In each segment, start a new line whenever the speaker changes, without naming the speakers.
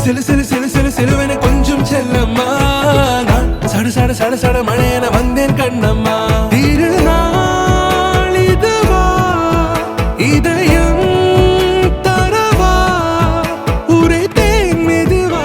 சிலு சிலு சிலு சிலு சிலுவென கொஞ்சம் செல்லம்மா நான் சட சட சட சட மழையென வந்தேன் கண்ணம்மா திருநாள் இதுவா இதயம் தரவா உரைத்தேன் மெதுவா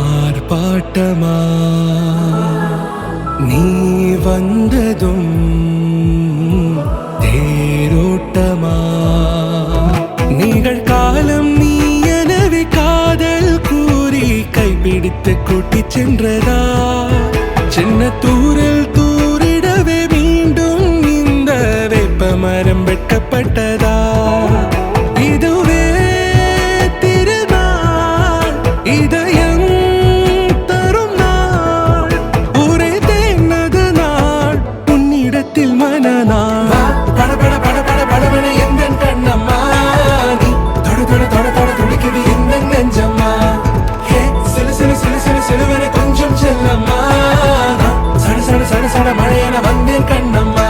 ஆர்ப்பாட்டமா நீ வந்ததும் தேரோட்டமா நிகழ்காலம் நீ எனவே காதல் கூறி கைப்பிடித்து கூட்டிச் சென்றதா சின்ன தூரல் தூரிடவே மீண்டும் இந்த வேப்ப மரம் வெட்கப்பட்டதா இதுவே திருநாள் இதயம் தரும் நாள் உரைத்தேனது நாள் உன்னிடத்தில் மனநாள் பட பட பட பட படவென எந்த கண்ணம்மா நீ தொட தொட தொட தொட துடிக்குது எந்த நெஞ்சம்மா ஹே சிலு சிலு சிலு சிலு சிலுவென கொஞ்சம் செல்லம்மா சட சட சட சட மழையென வந்தேன் கண்ணம்மா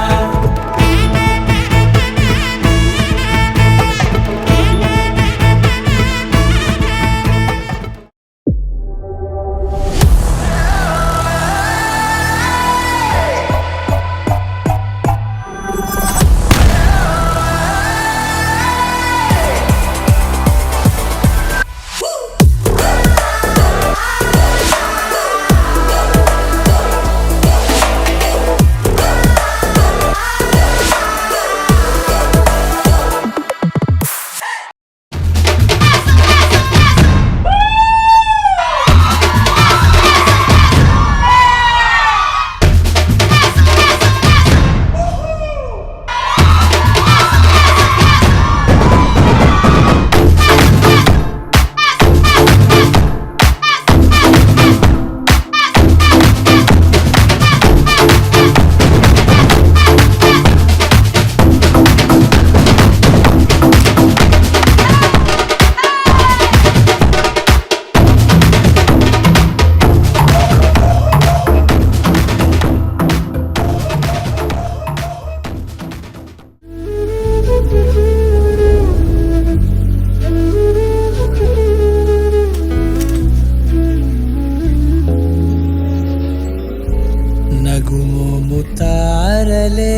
ముతారలే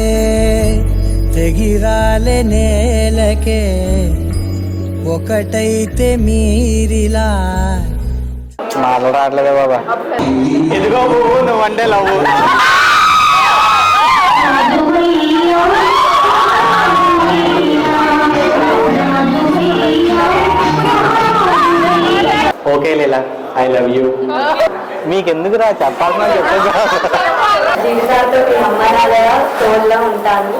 తెగిరాలే నేలకే ఒకటైతే మీరిలా
మాటలు రావట్లేదే బాబా ఎదుగో నువ్వు అంటే love okay Leela I love you మీకెందుకురా చెప్పాల్సిన చెప్పేది
జీవితాలతో అమ్మాయిగా తోడులో ఉంటాను.